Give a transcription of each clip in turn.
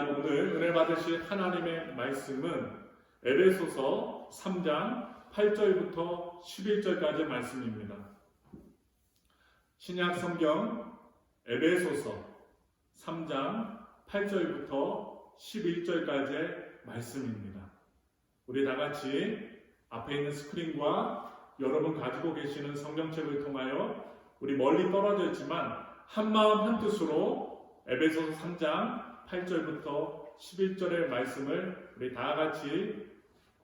오늘 은혜 받으실 하나님의 말씀은 에베소서 3장 8절부터 11절까지 말씀입니다. 신약 성경 에베소서 3장 8절부터 11절까지의 말씀입니다. 우리 다 같이 앞에 있는 스크린과 여러분 가지고 계시는 성경책을 통하여 우리 멀리 떨어져 있지만 한마음 한뜻으로 에베소서 3장 8절부터 11절의 말씀을 우리 다 같이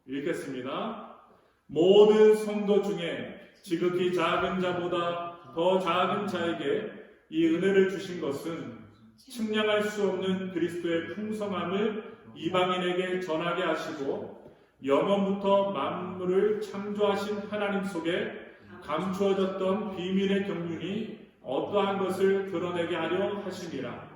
읽겠습니다. 모든 성도 중에 지극히 작은 자보다 더 작은 자에게 이 은혜를 주신 것은 측량할 수 없는 그리스도의 풍성함을 이방인에게 전하게 하시고 영원부터 만물을 창조하신 하나님 속에 감추어졌던 비밀의 경륜이 어떠한 것을 드러내게 하려 하심이라.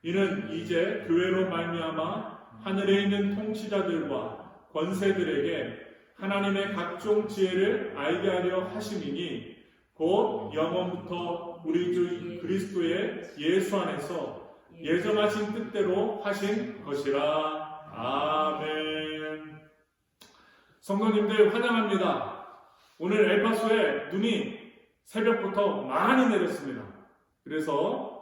이는 이제 교회로 말미암아 하늘에 있는 통치자들과 권세들에게 하나님의 각종 지혜를 알게 하려 하심이니 곧 영원부터 우리 주 그리스도의 예수 안에서 예정하신 뜻대로 하신 것이라. 아멘. 성도님들 환영합니다. 오늘 엘파소에 눈이 새벽부터 많이 내렸습니다. 그래서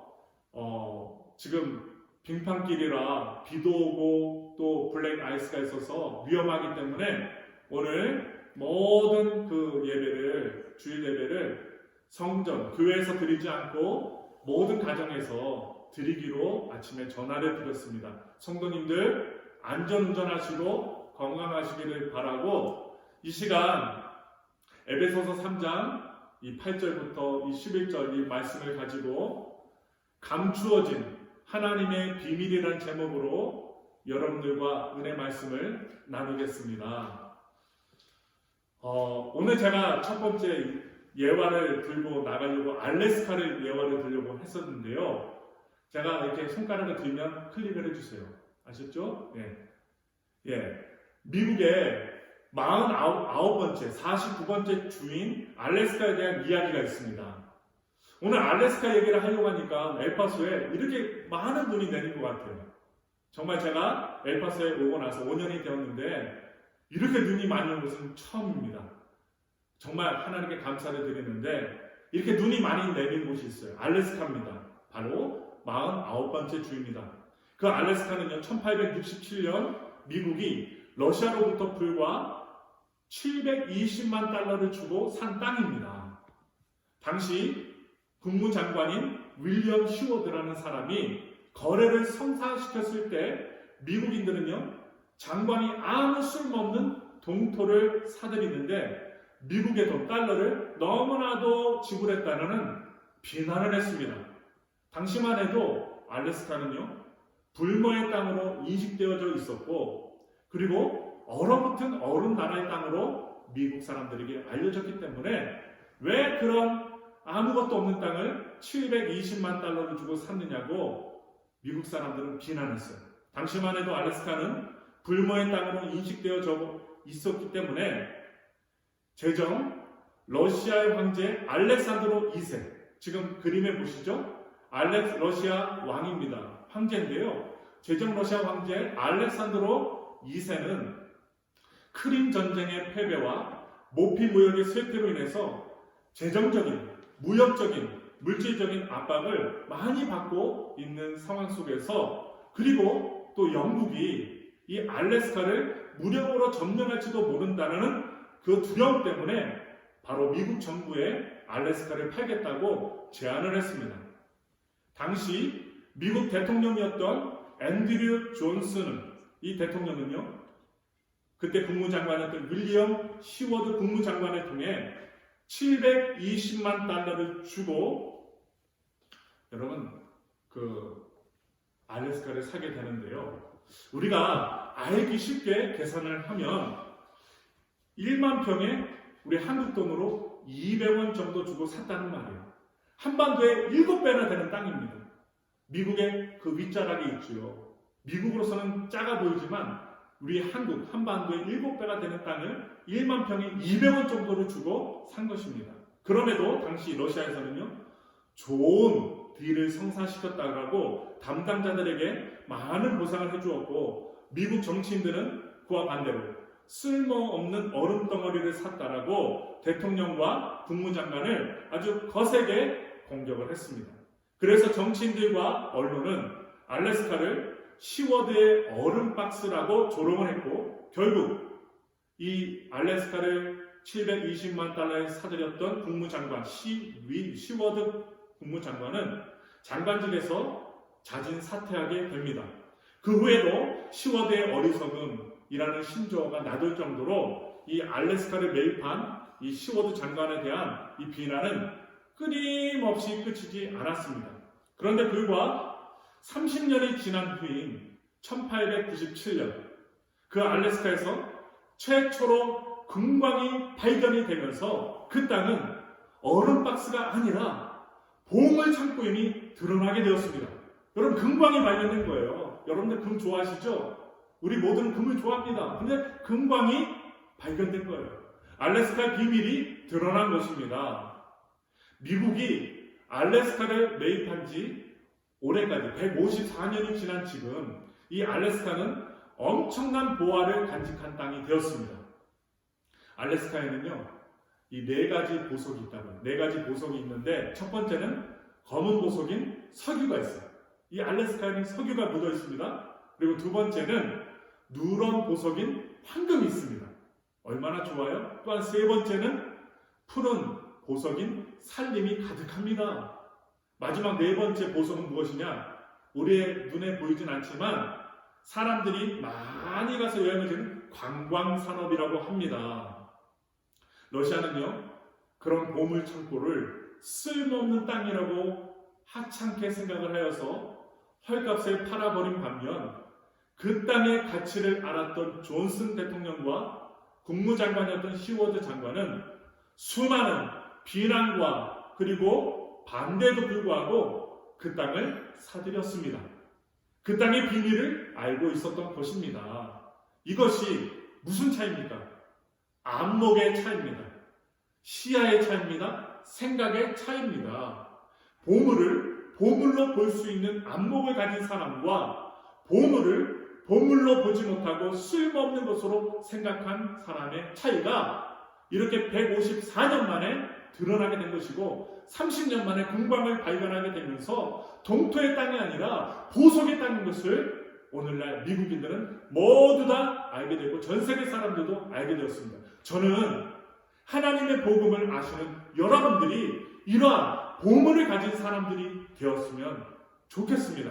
지금 빙판길이라 비도 오고 또 블랙 아이스가 있어서 위험하기 때문에 오늘 모든 그 예배를, 주일 예배를 성전, 교회에서 드리지 않고 모든 가정에서 드리기로 아침에 전화를 드렸습니다. 성도님들 안전운전하시고 건강하시기를 바라고 이 시간 에베소서 3장 이 8절부터 이 11절 이 말씀을 가지고 감추어진 하나님의 비밀이라는 제목으로 여러분들과 은혜 말씀을 나누겠습니다. 오늘 제가 첫 번째 예화를 들고 나가려고 알래스카를 예화를 들려고 했었는데요. 제가 이렇게 손가락을 들면 클릭을 해주세요. 아셨죠? 예. 미국의 49번째, 49번째 주인 알래스카에 대한 이야기가 있습니다. 오늘 알래스카 얘기를 하려고 하니까 엘파소에 이렇게 많은 눈이 내린 것 같아요. 정말 제가 엘파소에 오고 나서 5년이 되었는데 이렇게 눈이 많이 온 것은 처음입니다. 정말 하나님께 감사를 드리는데 이렇게 눈이 많이 내린 곳이 있어요. 알래스카입니다. 바로 49번째 주입니다. 그 알래스카는요, 1867년 미국이 러시아로부터 불과 720만 달러를 주고 산 땅입니다. 당시 국무장관인 윌리엄 휴워드라는 사람이 거래를 성사시켰을 때 미국인들은요, 장관이 아무 쓸모없는 동토를 사들이는데 미국의 돈 달러를 너무나도 지불했다는 비난을 했습니다. 당시만 해도 알래스카는요, 불모의 땅으로 인식되어져 있었고 그리고 얼어붙은 얼음 나라의 땅으로 미국 사람들에게 알려졌기 때문에 왜 그런 아무것도 없는 땅을 720만 달러를 주고 샀느냐고 미국 사람들은 비난했어요. 당시만 해도 알래스카는 불모의 땅으로 인식되어져 있었기 때문에 제정 러시아의 황제 알렉산드로 2세, 지금 그림에 보시죠? 러시아 왕입니다. 황제인데요. 제정 러시아 황제 알렉산드로 2세는 크림 전쟁의 패배와 모피 무역의 쇠퇴로 인해서 재정적인, 무역적인, 물질적인 압박을 많이 받고 있는 상황 속에서 그리고 또 영국이 이 알래스카를 무력으로 점령할지도 모른다는 그 두려움 때문에 바로 미국 정부에 알래스카를 팔겠다고 제안을 했습니다. 당시 미국 대통령이었던 앤드류 존슨은 이 대통령은요, 그때 국무장관이었던 윌리엄 휴워드 국무장관을 통해 720만 달러를 주고 여러분 그 알래스카를 사게 되는데요. 우리가 알기 쉽게 계산을 하면 1만 평에 우리 한국 돈으로 200원 정도 주고 샀다는 말이에요. 한반도에 7배나 되는 땅입니다. 미국의 그 윗자락이 있죠. 미국으로서는 작아 보이지만 우리 한국 한반도에 7배가 되는 땅을 1만 평에 200원 정도를 주고 산 것입니다. 그럼에도 당시 러시아에서는요, 좋은 뒤를 성사시켰다고 담당자들에게 많은 보상을 해주었고, 미국 정치인들은 그와 반대로 쓸모없는 얼음덩어리를 샀다라고 대통령과 국무장관을 아주 거세게 공격을 했습니다. 그래서 정치인들과 언론은 알래스카를 시워드의 얼음박스라고 조롱을 했고, 결국 이 알래스카를 720만 달러에 사들였던 국무장관 시워드 국무장관은 장관직에서 자진 사퇴하게 됩니다. 그 후에도 시워드의 어리석음이라는 신조어가 나돌 정도로 이 알래스카를 매입한 이 시워드 장관에 대한 이 비난은 끊임없이 그치지 않았습니다. 그런데 불과 30년이 지난 후인 1897년 그 알래스카에서 최초로 금광이 발견이 되면서 그 땅은 얼음박스가 아니라 보물 창고임이 드러나게 되었습니다. 여러분, 금광이 발견된 거예요. 여러분들 금 좋아하시죠? 우리 모두는 금을 좋아합니다. 근데 금광이 발견된 거예요. 알래스카의 비밀이 드러난 것입니다. 미국이 알래스카를 매입한 지 올해까지 154년이 지난 지금 이 알래스카는 엄청난 보화를 간직한 땅이 되었습니다. 알래스카에는요, 이 4가지 보석이 있다고요. 4가지 보석이 있는데, 첫 번째는 검은 보석인 석유가 있어요. 이 알래스카에는 석유가 묻어 있습니다. 그리고 두 번째는 누런 보석인 황금이 있습니다. 얼마나 좋아요? 또한 세 번째는 푸른 보석인 산림이 가득합니다. 마지막 4번째 보석은 무엇이냐? 우리의 눈에 보이진 않지만 사람들이 많이 가서 여행을 지는 관광산업이라고 합니다. 러시아는요, 그런 보물 창고를 쓸모없는 땅이라고 하찮게 생각을 하여서 헐값에 팔아버린 반면, 그 땅의 가치를 알았던 존슨 대통령과 국무장관이었던 시워드 장관은 수많은 비난과 그리고 반대에도 불구하고 그 땅을 사들였습니다. 그 땅의 비밀을 알고 있었던 것입니다. 이것이 무슨 차이입니까? 안목의 차이입니다. 시야의 차이입니다. 생각의 차이입니다. 보물을 보물로 볼 수 있는 안목을 가진 사람과 보물을 보물로 보지 못하고 쓸모없는 것으로 생각한 사람의 차이가 이렇게 154년 만에 드러나게 된 것이고, 30년 만에 금광을 발견하게 되면서 동토의 땅이 아니라 보석의 땅인 것을 오늘날 미국인들은 모두 다 알게 되고 전 세계 사람들도 알게 되었습니다. 저는 하나님의 복음을 아시는 여러분들이 이러한 보물을 가진 사람들이 되었으면 좋겠습니다.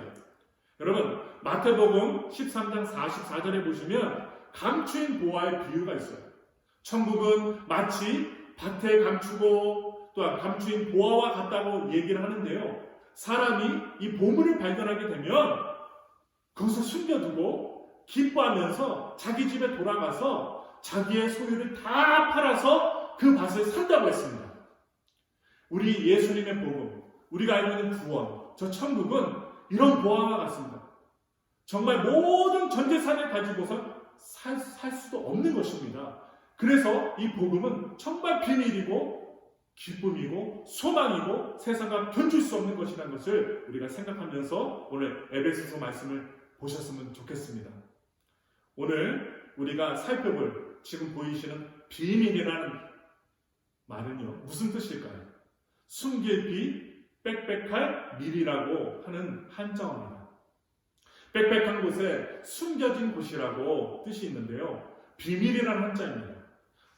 여러분, 마태복음 13장 44절에 보시면 감추인 보화의 비유가 있어요. 천국은 마치 밭에 감추고 또한 감추인 보화와 같다고 얘기를 하는데요, 사람이 이 보물을 발견하게 되면 그것을 숨겨두고 기뻐하면서 자기 집에 돌아가서 자기의 소유를 다 팔아서 그 밭을 산다고 했습니다. 우리 예수님의 복음, 우리가 알고 있는 구원, 저 천국은 이런 보화와 같습니다. 정말 모든 전 재산을 가지고서 살 수도 없는 것입니다. 그래서 이 복음은 정말 비밀이고 기쁨이고 소망이고 세상과 견줄 수 없는 것이라는 것을 우리가 생각하면서 오늘 에베소서 말씀을 보셨으면 좋겠습니다. 오늘 우리가 살펴볼 지금 보이시는 비밀이라는 말은요, 무슨 뜻일까요? 숨길 비, 빽빽할 밀이라고 하는 한자어입니다. 빽빽한 곳에 숨겨진 곳이라고 뜻이 있는데요, 비밀이라는 한자입니다.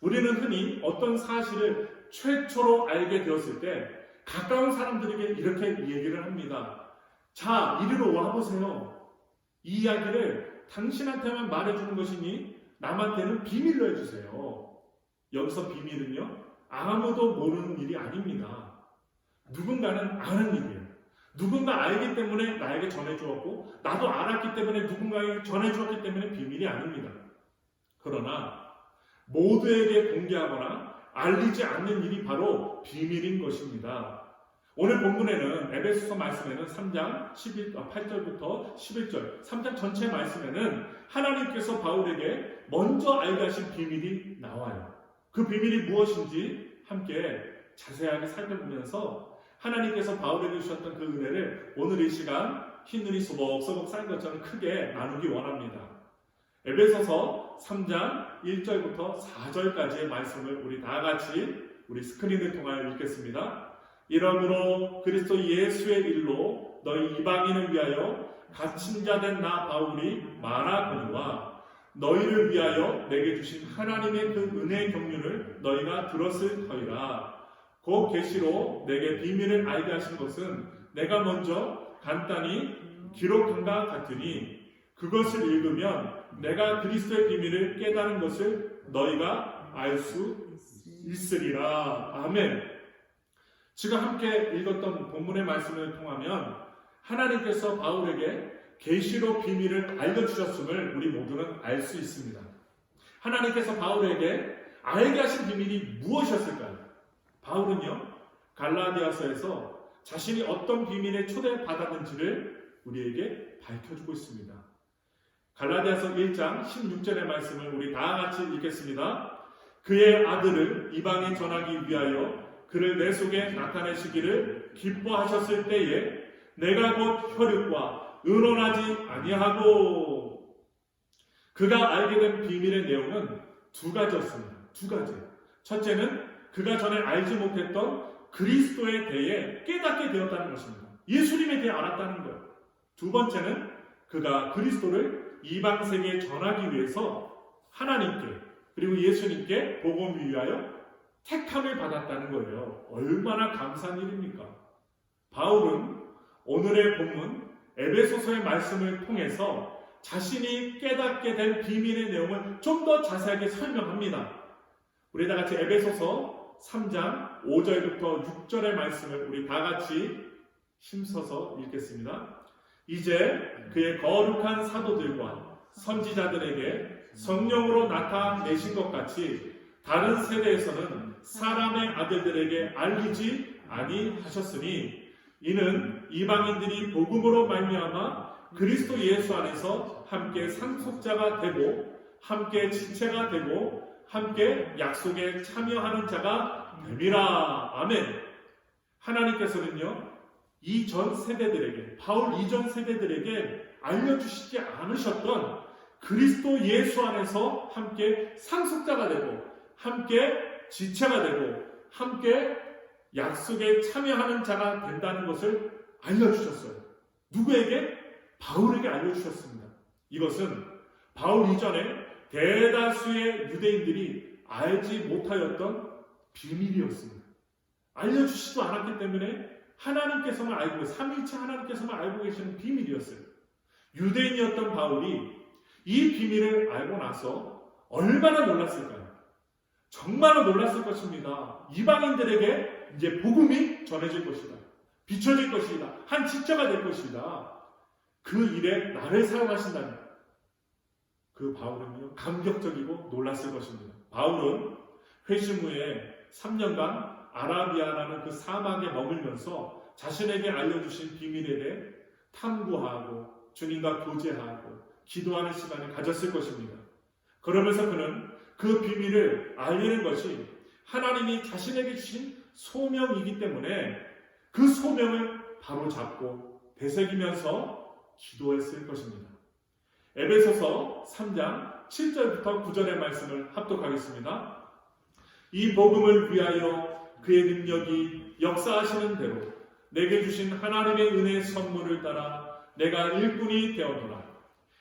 우리는 흔히 어떤 사실을 최초로 알게 되었을 때 가까운 사람들에게 이렇게 얘기를 합니다. 자, 이리로 와보세요. 이 이야기를 당신한테만 말해주는 것이니 남한테는 비밀로 해주세요. 여기서 비밀은요, 아무도 모르는 일이 아닙니다. 누군가는 아는 일이에요. 누군가 알기 때문에 나에게 전해주었고, 나도 알았기 때문에 누군가에게 전해주었기 때문에 비밀이 아닙니다. 그러나 모두에게 공개하거나 알리지 않는 일이 바로 비밀인 것입니다. 오늘 본문에는 에베소서 말씀에는 3장 8절부터 11절 3장 전체 말씀에는 하나님께서 바울에게 먼저 알게 하신 비밀이 나와요. 그 비밀이 무엇인지 함께 자세하게 살펴보면서 하나님께서 바울에게 주셨던 그 은혜를 오늘 이 시간 흰눈이 소복소복 쌓인 것처럼 크게 나누기 원합니다. 에베소서 3장 1절부터 4절까지의 말씀을 우리 다 같이 우리 스크린을 통하여 읽겠습니다. 이러므로 그리스도 예수의 일로 너희 이방인을 위하여 갇힌 자 된 나 바울이 말하거니와 너희를 위하여 내게 주신 하나님의 그 은혜의 경륜을 너희가 들었을 터이라. 곧 계시로 내게 비밀을 알게 하신 것은 내가 먼저 간단히 기록한 것 같으니 그것을 읽으면 내가 그리스도의 비밀을 깨달은 것을 너희가 알 수 있으리라. 아멘. 지금 함께 읽었던 본문의 말씀을 통하면 하나님께서 바울에게 계시로 비밀을 알려주셨음을 우리 모두는 알 수 있습니다. 하나님께서 바울에게 알게 하신 비밀이 무엇이었을까요? 바울은요, 갈라디아서에서 자신이 어떤 비밀에 초대받았는지를 우리에게 밝혀주고 있습니다. 갈라디아서 1장 16절의 말씀을 우리 다 같이 읽겠습니다. 그의 아들을 이방에 전하기 위하여 그를 내 속에 나타내시기를 기뻐하셨을 때에 내가 곧 혈육과 의논하지 아니하고. 그가 알게 된 비밀의 내용은 두 가지였습니다. 두 가지. 첫째는 그가 전에 알지 못했던 그리스도에 대해 깨닫게 되었다는 것입니다. 예수님에 대해 알았다는 것. 두 번째는 그가 그리스도를 이방 세계에 전하기 위해서 하나님께 그리고 예수님께 복음을 위하여 택함을 받았다는 거예요. 얼마나 감사한 일입니까? 바울은 오늘의 본문 에베소서의 말씀을 통해서 자신이 깨닫게 된 비밀의 내용을 좀 더 자세하게 설명합니다. 우리 다 같이 에베소서 3장 5절부터 6절의 말씀을 우리 다 같이 힘써서 읽겠습니다. 이제 그의 거룩한 사도들과 선지자들에게 성령으로 나타내신 것 같이 다른 세대에서는 사람의 아들들에게 알리지 아니하셨으니 이는 이방인들이 복음으로 말미암아 그리스도 예수 안에서 함께 상속자가 되고 함께 지체가 되고 함께 약속에 참여하는 자가 됨이라. 아멘. 하나님께서는요, 이전 세대들에게, 바울 이전 세대들에게 알려주시지 않으셨던 그리스도 예수 안에서 함께 상속자가 되고 함께 지체가 되고 함께 약속에 참여하는 자가 된다는 것을 알려주셨어요. 누구에게? 바울에게 알려주셨습니다. 이것은 바울 이전에 대다수의 유대인들이 알지 못하였던 비밀이었습니다. 알려주시지도 않았기 때문에 하나님께서만 알고, 삼위일체 하나님께서만 알고 계시는 비밀이었어요. 유대인이었던 바울이 이 비밀을 알고 나서 얼마나 놀랐을까요? 정말로 놀랐을 것입니다. 이방인들에게 이제 복음이 전해질 것이다. 비춰질 것이다. 한 지체가 될 것이다. 그 일에 나를 사용하신다니. 그 바울은요, 감격적이고 놀랐을 것입니다. 바울은 회심 후에 3년간 아라비아라는 그 사막에 머물면서 자신에게 알려주신 비밀에 대해 탐구하고 주님과 교제하고 기도하는 시간을 가졌을 것입니다. 그러면서 그는 그 비밀을 알리는 것이 하나님이 자신에게 주신 소명이기 때문에 그 소명을 바로잡고 되새기면서 기도했을 것입니다. 에베소서 3장 7절부터 9절의 말씀을 합독하겠습니다. 이 복음을 위하여 그의 능력이 역사하시는 대로 내게 주신 하나님의 은혜의 선물을 따라 내가 일꾼이 되었노라.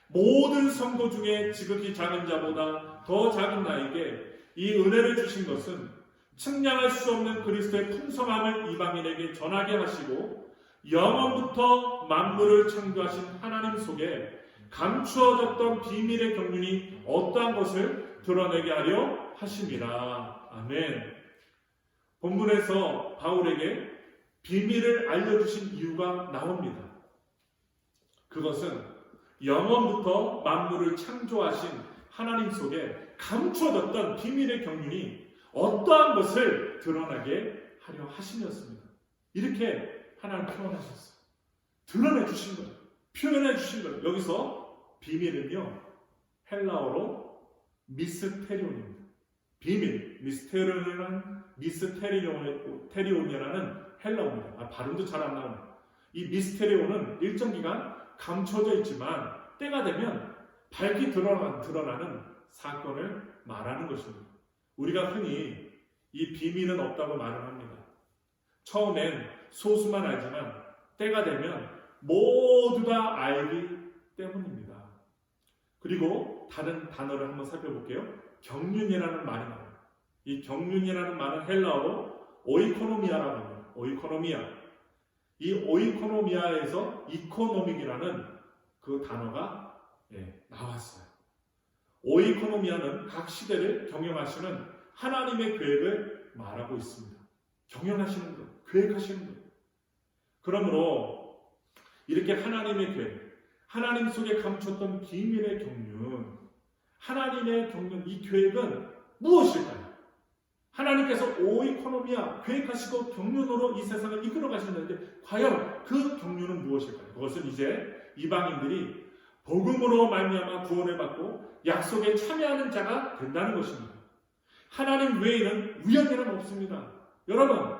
모든 성도 중에 지극히 작은 자보다 더 작은 나에게 이 은혜를 주신 것은 측량할 수 없는 그리스도의 풍성함을 이방인에게 전하게 하시고 영원부터 만물을 창조하신 하나님 속에 감추어졌던 비밀의 경륜이 어떠한 것을 드러내게 하려 하심이라. 아멘. 본문에서 바울에게 비밀을 알려주신 이유가 나옵니다. 그것은 영원부터 만물을 창조하신 하나님 속에 감추어졌던 비밀의 경륜이 어떠한 것을 드러나게 하려 하심이었습니다. 이렇게 하나님 표현하셨어요. 드러내 주신 거예요. 표현해 주신 거예요. 여기서 비밀은요, 헬라어로 미스테리온입니다. 비밀, 미스테리온이라는 헬라어입니다. 발음도 잘 안 나오네. 이 미스테리오는 일정 기간 감춰져 있지만 때가 되면 밝히 드러나는 사건을 말하는 것입니다. 우리가 흔히 이 비밀은 없다고 말을 합니다. 처음엔 소수만 알지만 때가 되면 모두 다 알기 때문입니다. 그리고 다른 단어를 한번 살펴볼게요. 경륜이라는 말이 나와요. 이 경륜이라는 말은 헬라어로 오이코노미아라고 합니다. 오이코노미아. 이 오이코노미아에서 이코노믹이라는 그 단어가 나왔어요. 오이코노미아는 각 시대를 경영하시는 하나님의 계획을 말하고 있습니다. 경영하시는 것, 계획하시는 것. 그러므로 이렇게 하나님의 계획, 하나님 속에 감췄던 비밀의 경륜, 하나님의 경륜, 이 계획은 무엇일까요? 하나님께서 오이코노미아 계획하시고 경륜으로 이 세상을 이끌어 가시는데 과연 그 경륜은 무엇일까요? 그것은 이제 이방인들이 복음으로 말미암아 구원을 받고 약속에 참여하는 자가 된다는 것입니다. 하나님 외에는 우연이란 없습니다. 여러분,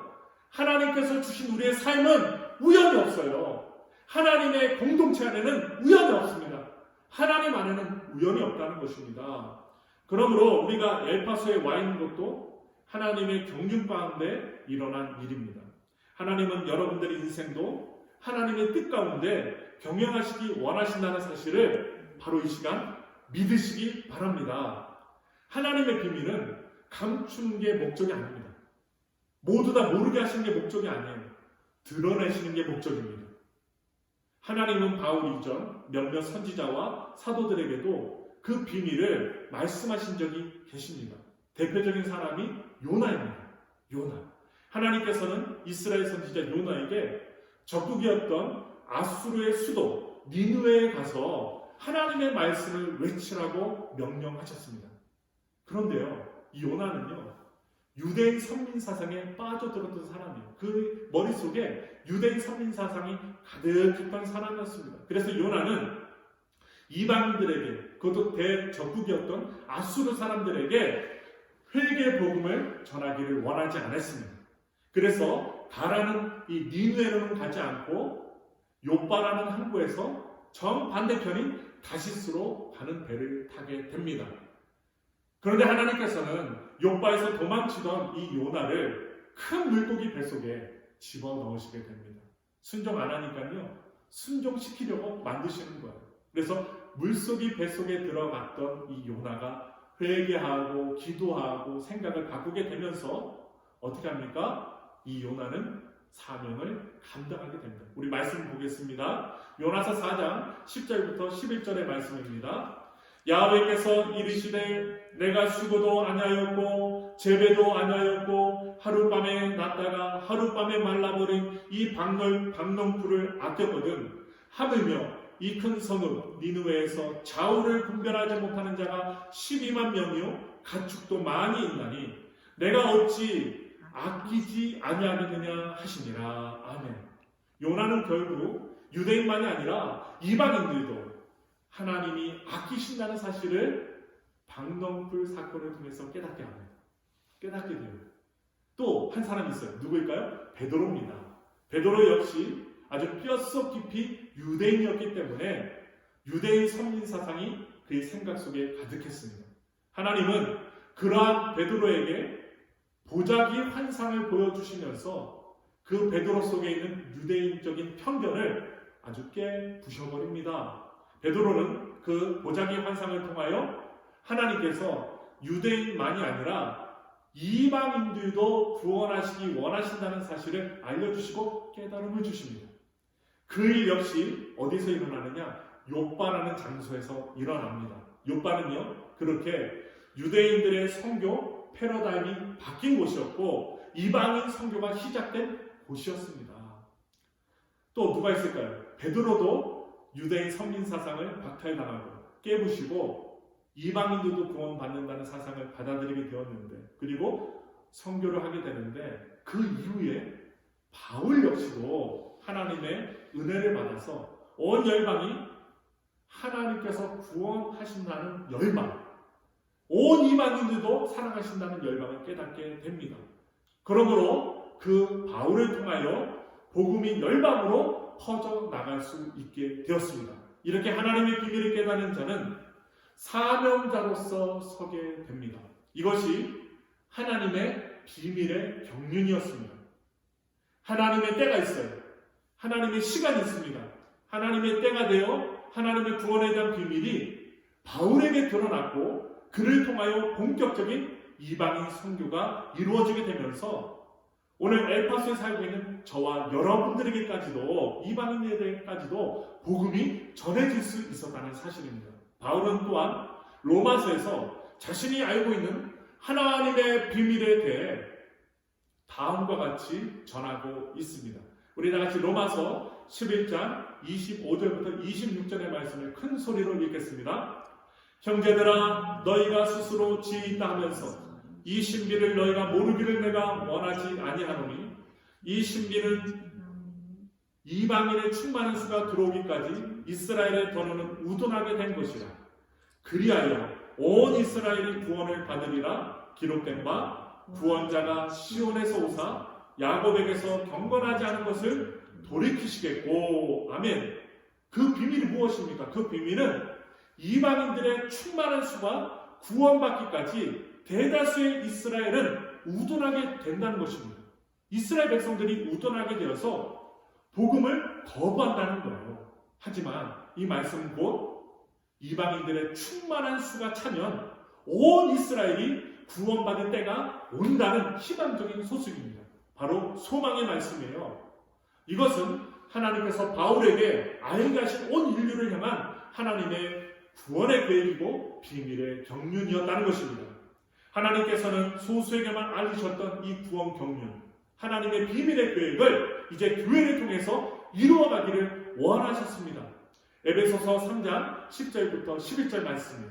하나님께서 주신 우리의 삶은 우연이 없어요. 하나님의 공동체 안에는 우연이 없습니다. 하나님 안에는 우연이 없다는 것입니다. 그러므로 우리가 엘파소에 와 있는 것도 하나님의 경륜 가운데 일어난 일입니다. 하나님은 여러분들의 인생도 하나님의 뜻 가운데 경영하시기 원하신다는 사실을 바로 이 시간 믿으시기 바랍니다. 하나님의 비밀은 감추는 게 목적이 아닙니다. 모두 다 모르게 하시는 게 목적이 아니에요. 드러내시는 게 목적입니다. 하나님은 바울 이전 몇몇 선지자와 사도들에게도 그 비밀을 말씀하신 적이 계십니다. 대표적인 사람이 요나입니다. 요나. 하나님께서는 이스라엘 선지자 요나에게 적국이었던 아수르의 수도 니느웨에 가서 하나님의 말씀을 외치라고 명령하셨습니다. 그런데요, 이 요나는요, 유대인 선민 사상에 빠져들었던 사람이에요. 그 머릿속에 유대인 선민 사상이 가득했던 사람이었습니다. 그래서 요나는 이방인들에게, 그것도 대적국이었던 아수르 사람들에게 회개 복음을 전하기를 원하지 않았습니다. 그래서 가라는 이 니느웨로는 가지 않고 요빠라는 항구에서 정반대편인 다시스로 가는 배를 타게 됩니다. 그런데 하나님께서는 요빠에서 도망치던 이 요나를 큰 물고기 뱃속에 집어넣으시게 됩니다. 순종 안 하니까요, 순종시키려고 만드시는 거예요. 그래서 물속이 뱃속에 들어갔던 이 요나가 회개하고 기도하고 생각을 바꾸게 되면서 어떻게 합니까? 이 요나는 사명을 감당하게 됩니다. 우리 말씀 보겠습니다. 요나서 4장 10절부터 11절의 말씀입니다. 야훼께서 이르시되 내가 수고도 아니하였고 재배도 아니하였고 하룻밤에 났다가 하룻밤에 말라버린 이 박농풀을 아꼈거든. 하물며 이 큰 성읍 니느웨에서 좌우를 분별하지 못하는 자가 12만 명이요 가축도 많이 있나니 내가 어찌 아끼지 아니하겠느냐 하시니라. 아멘. 요나는 결국 유대인만이 아니라 이방인들도 하나님이 아끼신다는 사실을 박농풀 사건을 통해서 깨닫게 합니다. 깨닫게 돼요. 또 한 사람이 있어요. 누구일까요? 베드로입니다. 베드로 역시 아주 뼛속 깊이 유대인이었기 때문에 유대인 선민 사상이 그의 생각 속에 가득했습니다. 하나님은 그러한 베드로에게 보자기 환상을 보여주시면서 그 베드로 속에 있는 유대인적인 편견을 아주 깨부셔버립니다. 베드로는 그 보자기 환상을 통하여 하나님께서 유대인만이 아니라 이방인들도 구원하시기 원하신다는 사실을 알려주시고 깨달음을 주십니다. 그 일 역시 어디서 일어나느냐? 요빠라는 장소에서 일어납니다. 요빠는요, 그렇게 유대인들의 선교 패러다임이 바뀐 곳이었고 이방인 선교가 시작된 곳이었습니다. 또 누가 있을까요? 베드로도 유대인 선민 사상을 박탈당하고 깨부시고 이방인들도 구원받는다는 사상을 받아들이게 되었는데, 그리고 선교를 하게 되는데 그 이후에 바울 역시도 하나님의 은혜를 받아서 온 열방이 하나님께서 구원하신다는 열방, 온 이방인들도 사랑하신다는 열방을 깨닫게 됩니다. 그러므로 그 바울을 통하여 복음이 열방으로 퍼져나갈 수 있게 되었습니다. 이렇게 하나님의 비밀을 깨닫는 자는 사명자로서 서게 됩니다. 이것이 하나님의 비밀의 경륜이었습니다. 하나님의 때가 있어요. 하나님의 시간이 있습니다. 하나님의 때가 되어 하나님의 구원에 대한 비밀이 바울에게 드러났고 그를 통하여 본격적인 이방인 선교가 이루어지게 되면서 오늘 엘파소에 살고 있는 저와 여러분들에게까지도 이방인에게까지도 복음이 전해질 수 있었다는 사실입니다. 바울은 또한 로마서에서 자신이 알고 있는 하나님의 비밀에 대해 다음과 같이 전하고 있습니다. 우리 다 같이 로마서 11장 25절부터 26절의 말씀을 큰 소리로 읽겠습니다. 형제들아 너희가 스스로 지혜 있다 하면서 이 신비를 너희가 모르기를 내가 원하지 아니하노니 이 신비는 이방인의 충만한 수가 들어오기까지 이스라엘의 번호는 우둔하게 된 것이라. 그리하여 온 이스라엘이 구원을 받으리라 기록된 바 구원자가 시온에서 오사 야곱에게서 경건하지 않은 것을 돌이키시겠고. 아멘. 그 비밀이 무엇입니까? 그 비밀은 이방인들의 충만한 수가 구원받기까지 대다수의 이스라엘은 우둔하게 된다는 것입니다. 이스라엘 백성들이 우둔하게 되어서 복음을 거부한다는 거예요. 하지만 이 말씀은 곧 이방인들의 충만한 수가 차면 온 이스라엘이 구원받을 때가 온다는 희망적인 소식입니다. 바로 소망의 말씀이에요. 이것은 하나님께서 바울에게 알게 하신 온 인류를 향한 하나님의 구원의 계획이고 비밀의 경륜이었다는 것입니다. 하나님께서는 소수에게만 알리셨던 이 구원 경륜, 하나님의 비밀의 계획을 이제 교회를 통해서 이루어가기를 원하셨습니다. 에베소서 3장 10절부터 11절 말씀이에요.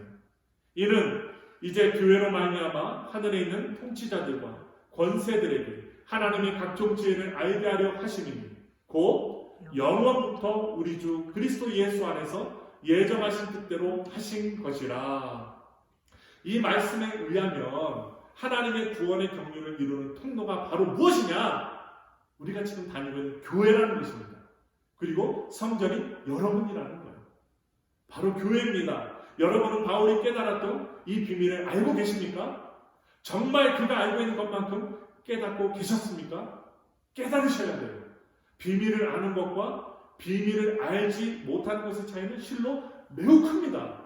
이는 이제 교회로 말미암아 하늘에 있는 통치자들과 권세들에게 하나님의 각종 지혜를 알게 하려 하심이니 곧 영원부터 우리 주 그리스도 예수 안에서 예정하신 뜻대로 하신 것이라. 이 말씀에 의하면 하나님의 구원의 경륜을 이루는 통로가 바로 무엇이냐? 우리가 지금 다니고 있는 교회라는 것입니다. 그리고 성전이 여러분이라는 거예요. 바로 교회입니다. 여러분은 바울이 깨달았던 이 비밀을 알고 계십니까? 정말 그가 알고 있는 것만큼 깨닫고 계셨습니까? 깨달으셔야 돼요. 비밀을 아는 것과 비밀을 알지 못하는 것의 차이는 실로 매우 큽니다.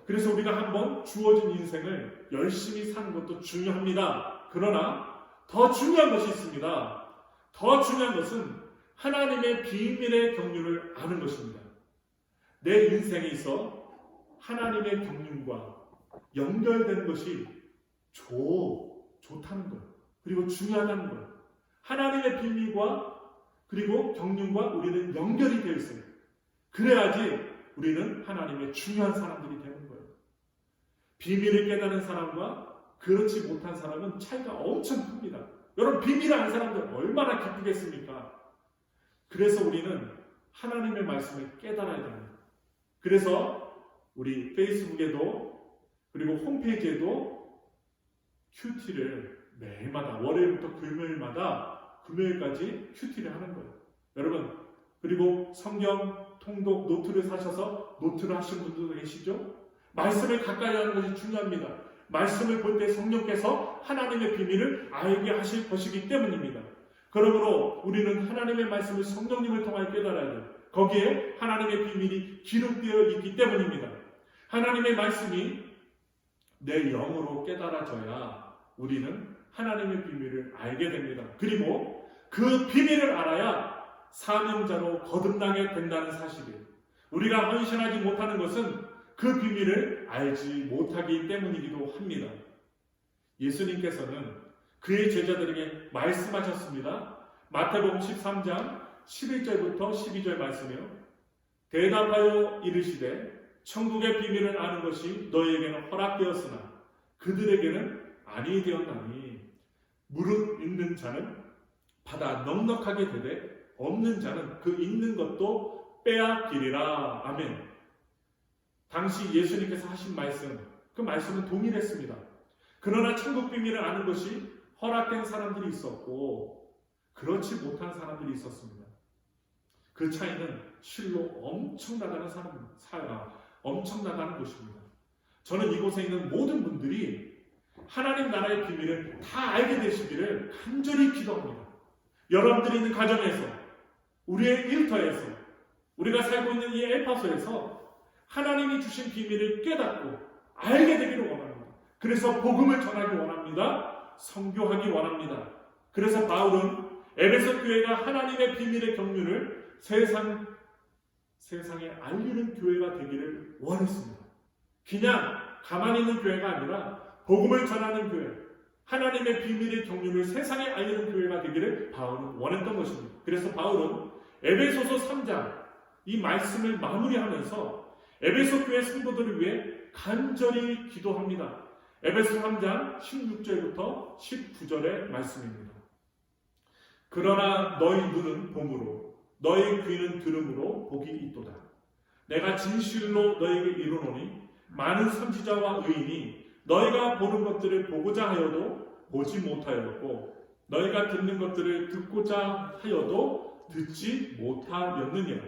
그래서 우리가 한번 주어진 인생을 열심히 사는 것도 중요합니다. 그러나 더 중요한 것이 있습니다. 더 중요한 것은 하나님의 비밀의 경륜을 아는 것입니다. 내 인생에 있어 하나님의 경륜과 연결되는 것이 좋다는 것, 그리고 중요하다는 것. 하나님의 비밀과 그리고 경륜과 우리는 연결이 되어 있어요. 그래야지 우리는 하나님의 중요한 사람들이 되는 거예요. 비밀을 깨달은 사람과 그렇지 못한 사람은 차이가 엄청 큽니다. 여러분, 비밀을 아는 사람들 얼마나 기쁘겠습니까? 그래서 우리는 하나님의 말씀을 깨달아야 됩니다. 그래서 우리 페이스북에도 그리고 홈페이지에도 큐티를 매일마다 월요일부터 금요일까지 큐티를 하는 거예요. 여러분, 그리고 성경 통독 노트를 사셔서 노트를 하신 분들도 계시죠? 말씀을 가까이 하는 것이 중요합니다. 말씀을 볼 때 성령께서 하나님의 비밀을 알게 하실 것이기 때문입니다. 그러므로 우리는 하나님의 말씀을 성령님을 통하여 깨달아야 돼요. 거기에 하나님의 비밀이 기록되어 있기 때문입니다. 하나님의 말씀이 내 영으로 깨달아져야 우리는 하나님의 비밀을 알게 됩니다. 그리고 그 비밀을 알아야 사명자로 거듭나게 된다는 사실이에요. 우리가 헌신하지 못하는 것은 그 비밀을 알지 못하기 때문이기도 합니다. 예수님께서는 그의 제자들에게 말씀하셨습니다. 마태복음 13장 11절부터 12절 말씀이요. 대답하여 이르시되 천국의 비밀을 아는 것이 너희에게는 허락되었으나 그들에게는 아니 되었나니 무릇 있는 자는 받아 넉넉하게 되되 없는 자는 그 있는 것도 빼앗기리라. 아멘. 당시 예수님께서 하신 말씀, 그 말씀은 동일했습니다. 그러나 천국 비밀을 아는 것이 허락된 사람들이 있었고 그렇지 못한 사람들이 있었습니다. 그 차이는 실로 엄청나다는 것입니다. 저는 이곳에 있는 모든 분들이 하나님 나라의 비밀을 다 알게 되시기를 간절히 기도합니다. 여러분들이 있는 가정에서, 우리의 일터에서, 우리가 살고 있는 이 엘파소에서 하나님이 주신 비밀을 깨닫고 알게 되기를 원합니다. 그래서 복음을 전하기 원합니다. 선교하기 원합니다. 그래서 바울은 에베소 교회가 하나님의 비밀의 경륜을 세상에 알리는 교회가 되기를 원했습니다. 그냥 가만히 있는 교회가 아니라 복음을 전하는 교회, 하나님의 비밀의 경륜을 세상에 알리는 교회가 되기를 바울은 원했던 것입니다. 그래서 바울은 에베소서 3장 이 말씀을 마무리하면서 에베소 교회 성도들을 위해 간절히 기도합니다. 에베소 3장 16절부터 19절의 말씀입니다. 그러나 너희 눈은 봄으로 너희 귀는 들음으로 복이 있도다. 내가 진실로 너희에게 이르노니 많은 선지자와 의인이 너희가 보는 것들을 보고자 하여도 보지 못하였고 너희가 듣는 것들을 듣고자 하여도 듣지 못하였느니라.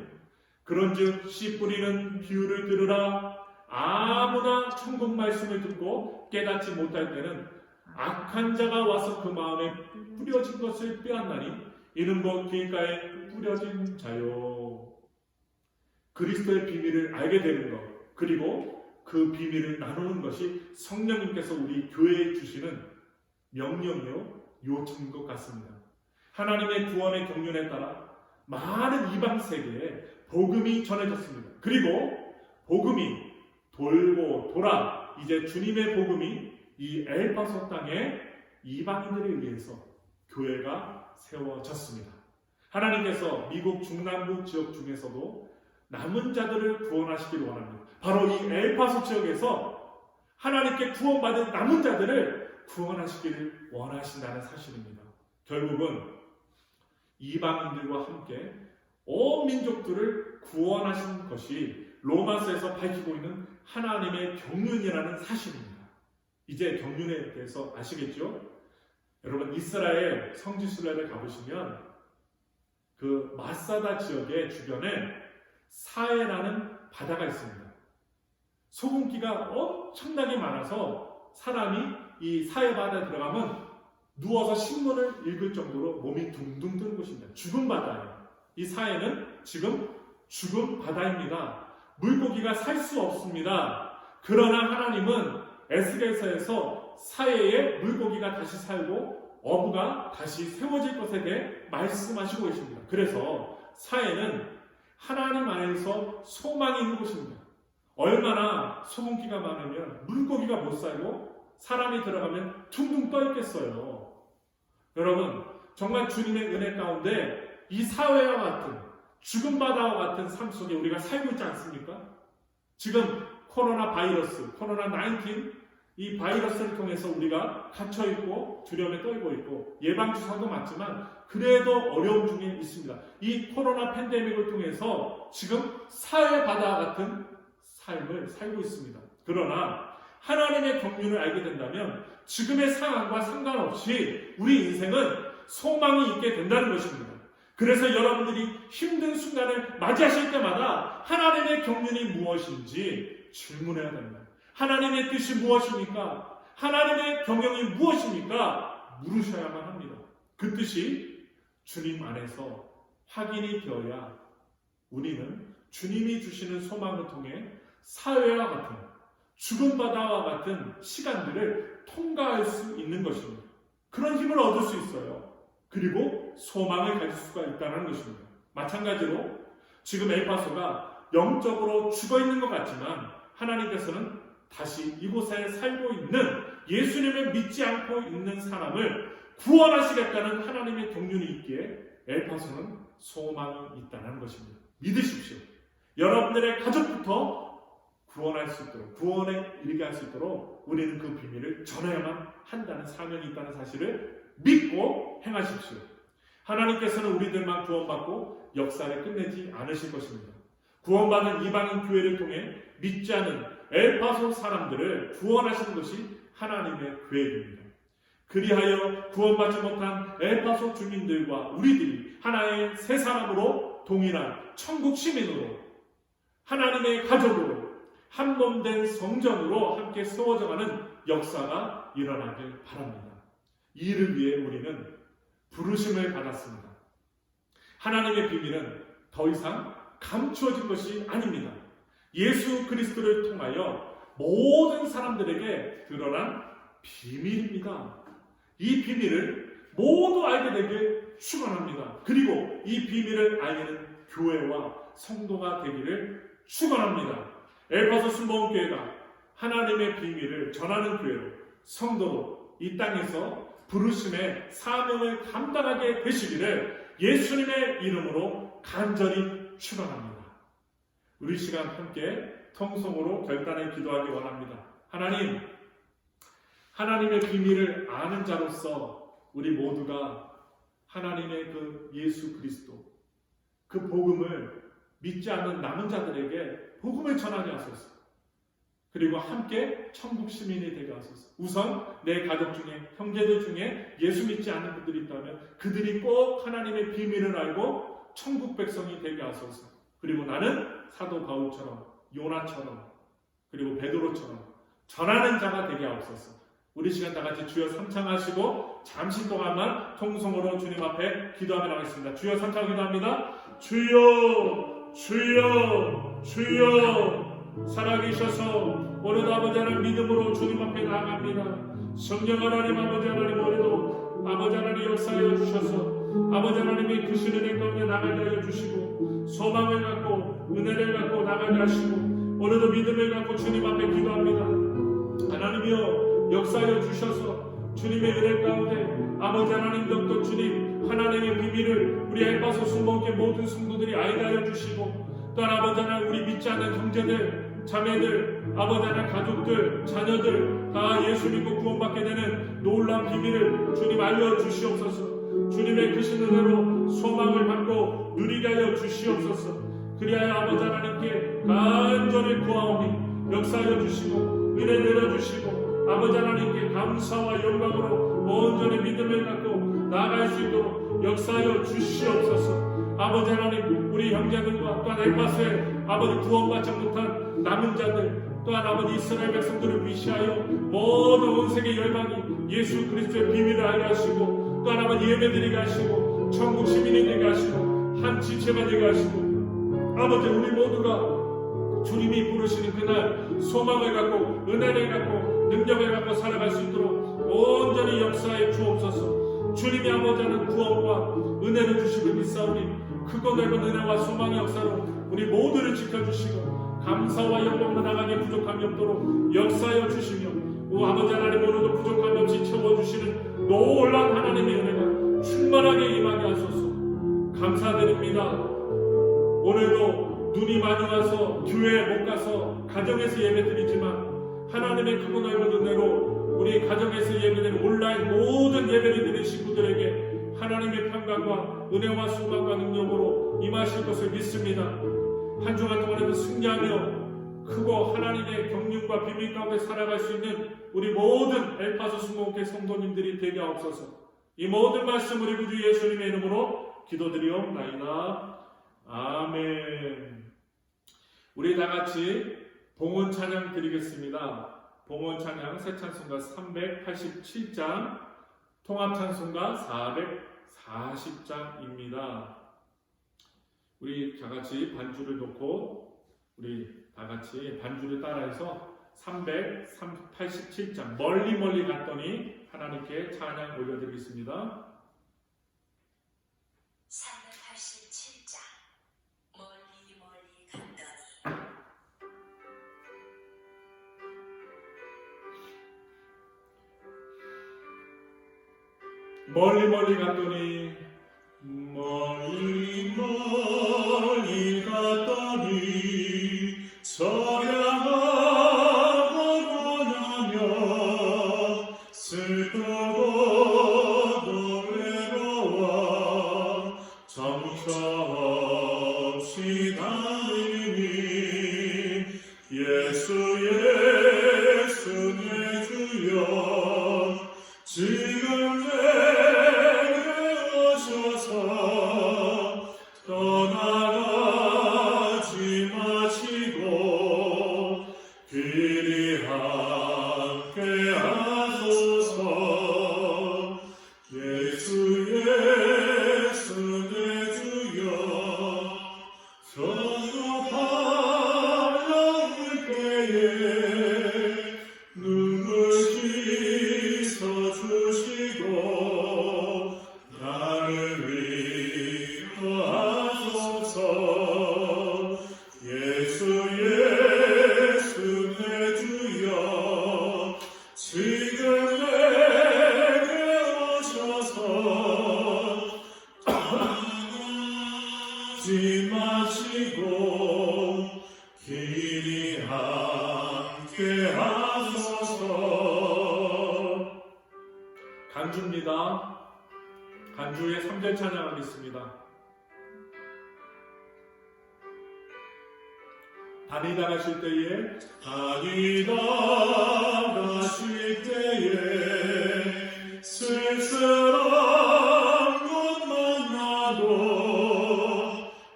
그런즉 씨 뿌리는 비유를 들으라. 아무나 천국 말씀을 듣고 깨닫지 못할 때는 악한 자가 와서 그 마음에 뿌려진 것을 빼앗나니 이는 곧 길가에 뿌려진 자요. 그리스도의 비밀을 알게 되는 것, 그리고 그 비밀을 나누는 것이 성령님께서 우리 교회에 주시는 명령이요 요청인 것 같습니다. 하나님의 구원의 경륜에 따라 많은 이방 세계에 복음이 전해졌습니다. 그리고 복음이 돌고 돌아 이제 주님의 복음이 이 엘파소 땅에 이방인들에 의해서 교회가 세워졌습니다. 하나님께서 미국 중남부 지역 중에서도 남은 자들을 구원하시기를 원합니다. 바로 이 엘파소 지역에서 하나님께 구원받은 남은 자들을 구원하시기를 원하신다는 사실입니다. 결국은 이방인들과 함께 온 민족들을 구원하신 것이 로마서에서 밝히고 있는 하나님의 경륜이라는 사실입니다. 이제 경륜에 대해서 아시겠죠? 여러분 이스라엘 성지순례를 가보시면 그 마사다 지역의 주변에 사해라는 바다가 있습니다. 소금기가 엄청나게 많아서 사람이 이 사해 바다에 들어가면 누워서 신문을 읽을 정도로 몸이 둥둥 뜨는 곳입니다. 죽은 바다예요. 이 사해는 지금 죽은 바다입니다. 물고기가 살 수 없습니다. 그러나 하나님은 에스겔서에서 사해에 물고기가 다시 살고 어부가 다시 세워질 것에 대해 말씀하시고 계십니다. 그래서 사해는 하나님 안에서 소망이 있는 곳입니다. 얼마나 소금기가 많으면 물고기가 못 살고 사람이 들어가면 둥둥 떠 있겠어요. 여러분 정말 주님의 은혜 가운데 이 사회와 같은 죽은 바다와 같은 삶 속에 우리가 살고 있지 않습니까? 지금 코로나 바이러스, 코로나19 이 바이러스를 통해서 우리가 갇혀있고 두려움에 떨고 있고 예방주사도 맞지만 그래도 어려움 중에 있습니다. 이 코로나 팬데믹을 통해서 지금 사회 바다와 같은 삶을 살고 있습니다. 그러나 하나님의 경륜을 알게 된다면 지금의 상황과 상관없이 우리 인생은 소망이 있게 된다는 것입니다. 그래서 여러분들이 힘든 순간을 맞이하실 때마다 하나님의 경륜이 무엇인지 질문해야 됩니다. 하나님의 뜻이 무엇입니까? 하나님의 경영이 무엇입니까? 물으셔야만 합니다. 그 뜻이 주님 안에서 확인이 되어야 우리는 주님이 주시는 소망을 통해 사회와 같은 죽은 바다와 같은 시간들을 통과할 수 있는 것입니다. 그런 힘을 얻을 수 있어요. 그리고 소망을 가질 수가 있다는 것입니다. 마찬가지로 지금 엘파소가 영적으로 죽어있는 것 같지만 하나님께서는 다시 이곳에 살고 있는 예수님을 믿지 않고 있는 사람을 구원하시겠다는 하나님의 경륜이 있기에 엘파소는 소망이 있다는 것입니다. 믿으십시오. 여러분들의 가족부터 구원할 수 있도록, 구원에 이르게 할 수 있도록 우리는 그 비밀을 전해야만 한다는 사명이 있다는 사실을 믿고 행하십시오. 하나님께서는 우리들만 구원받고 역사를 끝내지 않으실 것입니다. 구원받은 이방인 교회를 통해 믿지 않은 엘파소 사람들을 구원하시는 것이 하나님의 계획입니다. 그리하여 구원받지 못한 에파소 주민들과 우리들이 하나의 새 사람으로 동일한 천국 시민으로 하나님의 가족으로 한 몸 된 성전으로 함께 세워져가는 역사가 일어나길 바랍니다. 이를 위해 우리는 부르심을 받았습니다. 하나님의 비밀은 더 이상 감추어진 것이 아닙니다. 예수 그리스도를 통하여 모든 사람들에게 드러난 비밀입니다. 이 비밀을 모두 알게 되길 축원합니다. 그리고 이 비밀을 알리는 교회와 성도가 되기를 축원합니다. 에파소 순복음교회가 하나님의 비밀을 전하는 교회로 성도로 이 땅에서 부르심의 사명을 감당하게 되시기를 예수님의 이름으로 간절히 축원합니다. 우리 시간 함께 통성으로 결단에 기도하기 원합니다. 하나님, 하나님의 비밀을 아는 자로서 우리 모두가 하나님의 그 예수 그리스도 그 복음을 믿지 않는 남은 자들에게 복음을 전하게 하소서. 그리고 함께 천국 시민이 되게 하소서. 우선 내 가족 중에 형제들 중에 예수 믿지 않는 분들이 있다면 그들이 꼭 하나님의 비밀을 알고 천국 백성이 되게 하소서. 그리고 나는 사도 바울처럼 요나처럼 그리고 베드로처럼 전하는 자가 되게 하옵소서. 우리 시간 다 같이 주여 삼창하시고 잠시 동안만 통성으로 주님 앞에 기도하며 나가겠습니다. 주여 삼창 기도합니다. 주여 주여 주여 살아계셔서 오늘도 아버지 하나님 믿음으로 주님 앞에 나아갑니다. 성령 하나님 아버지 하나님 오늘도 아버지 하나님 역사하여 주셔서 아버지 하나님의 크신 은혜 가운데 나가게 하여 주시고 소망을 갖고 은혜를 갖고 나가게 하시고 오늘도 믿음을 갖고 주님 앞에 기도합니다. 하나님이여 역사하여 주셔서 주님의 은혜 가운데 아버지 하나님 덕도 주님 하나님의 비밀을 우리 에파소 순복음교회 모든 성도들이 알게 하여 주시고 또한 아버지 하나님 우리 믿지 않는 형제들 자매들 아버지 하나님 가족들 자녀들 다 예수 믿고 구원받게 되는 놀라운 비밀을 주님 알려주시옵소서. 주님의 크신 은혜로 소망을 받고 누리게 하여 주시옵소서. 그리하여 아버지 하나님께 간절히 구하오니 역사하여 주시고 은혜 내려주시고 아버지 하나님께 감사와 영광으로 온전히 믿음을 갖고 나아갈 수 있도록 역사하여 주시옵소서. 아버지 하나님 우리 형제들과 또한 에파소의 아버지 구원받지 못한 남은 자들 또한 아버지 이스라엘 백성들을 위시하여 모든 온 세계 열방이 예수 그리스도의 비밀을 알게 하시고 또한 아버지 예배드리게 하시고 천국 시민이 되게 하시고 한 지체가 되게 하시고 아버지 우리 모두가 주님이 부르시는 그날 소망을 갖고 은혜를 갖고 능력을 갖고 살아갈 수 있도록 온전히 역사해 주옵소서. 주님이 아버지 하는 구원과 은혜를 주시고 믿사오니 크고 넓은 은혜와 소망의 역사로 우리 모두를 지켜주시고 감사와 영광으로 나가게 부족함이 없도록 역사하여 주시며 오 아버지 하나님 오늘도 부족함이 없이 채워주시는 놀라운 하나님의 은혜가 충만하게 임하게 하소서. 감사드립니다. 오늘도 눈이 많이 와서 교회에 못 가서 가정에서 예배드리지만 하나님의 크고 넓은 은혜로 우리 가정에서 예배드리는 온라인 모든 예배를 드리는 식구들에게 하나님의 평강과 은혜와 소망과 능력으로 임하실 것을 믿습니다. 한 주간 동안에도 승리하며 크고 하나님의 경륜과 비밀 가운데 살아갈 수 있는 우리 모든 엘파소 순복음교회 성도님들이 되게 하옵소서. 이 모든 말씀 우리 구주 예수님의 이름으로 기도드리옵나이다. 아멘. 우리 다 같이 봉헌 찬양 드리겠습니다. 봉헌 찬양 새 찬송가 387장, 통합 찬송가 440장입니다. 우리 다 같이 반주를 놓고 우리 다 같이 반주를 따라해서 387장 멀리 멀리 갔더니 하나님께 찬양 올려드리겠습니다. 387장 멀리 멀리 갔더니 멀리 멀리 갔더니 멀리 멀리 갔더니 서양하고 원하며 슬프고 외로워 정처없이 달리니 예수 예수 내 주여 지금 하소서. 예수 예수 내 주여 지금 내게 오셔서 떠나지 마시고 길이 함께 하소서. 간주입니다. 간주의 3절 찬양하겠습니다. 다니다 가실 때에 쓸쓸한 곳만 나도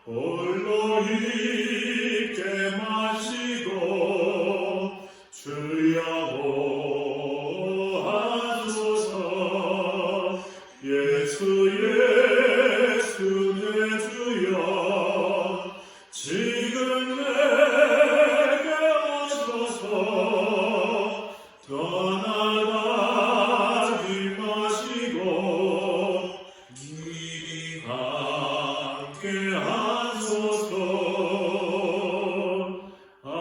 홀로 있게 마시고 주여 하소서. 예수 예수 내 주여 지금 내게 오셔서 떠나가지 마시고 길이 함께 하소서. 아멘.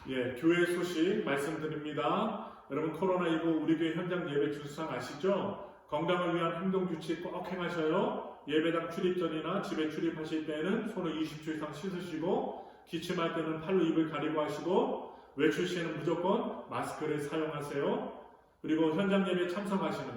예, 교회 소식 말씀드립니다. 여러분 코로나19 우리 교회 현장 예배 준수상 아시죠? 건강을 위한 행동규칙 꼭 행하셔요. 예배당 출입 전이나 집에 출입하실 때는 손을 20초 이상 씻으시고 기침할 때는 팔로 입을 가리고 하시고 외출 시에는 무조건 마스크를 사용하세요. 그리고 현장 예배 참석하시는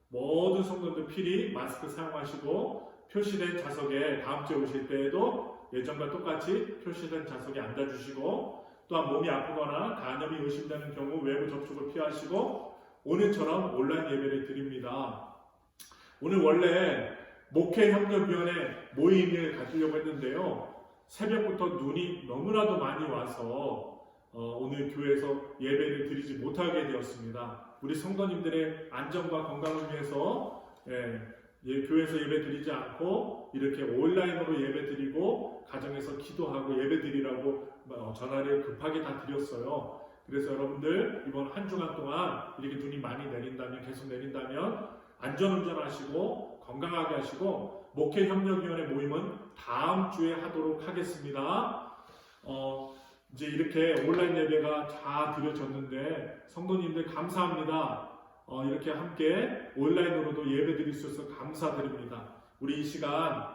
모든 성도들 필히 마스크 사용하시고 표시된 좌석에 다음 주에 오실 때에도 예전과 똑같이 표시된 좌석에 앉아주시고 또한 몸이 아프거나 간염이 의심되는 경우 외부 접촉을 피하시고 오늘처럼 온라인 예배를 드립니다. 오늘 원래 목회협력위원회 모임을 가지려고 했는데요. 새벽부터 눈이 너무나도 많이 와서 오늘 교회에서 예배를 드리지 못하게 되었습니다. 우리 성도님들의 안전과 건강을 위해서 교회에서 예배 드리지 않고 이렇게 온라인으로 예배 드리고 가정에서 기도하고 예배 드리라고 전화를 급하게 다 드렸어요. 그래서 여러분들 이번 한 주간 동안 이렇게 눈이 많이 내린다면 계속 내린다면 안전운전하시고 건강하게 하시고 목회협력위원회 모임은 다음 주에 하도록 하겠습니다. 이제 이렇게 온라인 예배가 다 드려졌는데 성도님들 감사합니다. 이렇게 함께 온라인으로도 예배 드릴 수 있어서 감사드립니다. 우리 이 시간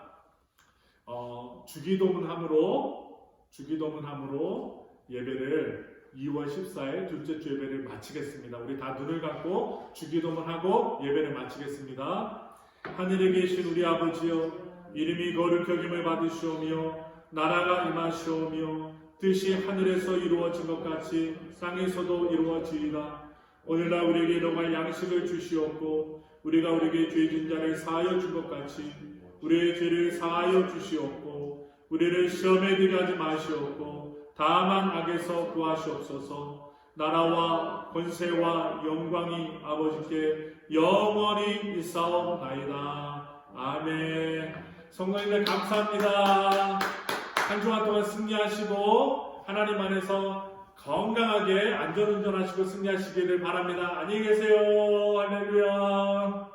주기도문함으로 예배를 2월 14일 둘째 주 예배를 마치겠습니다. 우리 다 눈을 감고 주기도문하고 예배를 마치겠습니다. 하늘에 계신 우리 아버지여, 이름이 거룩히 여김을 받으시오며 나라가 임하시오며 뜻이 하늘에서 이루어진 것 같이 땅에서도 이루어지이다. 오늘날 우리에게 일용할 양식을 주시옵고 우리가 우리에게 죄진 자를 사하여 준 것 같이 우리의 죄를 사하여 주시옵고 우리를 시험에 들게 하지 마시옵고 다만 악에서 구하시옵소서. 나라와 권세와 영광이 아버지께 영원히 있사옵나이다. 아멘. 성도님들 감사합니다. 한 주간 동안 승리하시고 하나님 안에서 건강하게 안전운전하시고 승리하시기를 바랍니다. 안녕히 계세요. 할렐루야.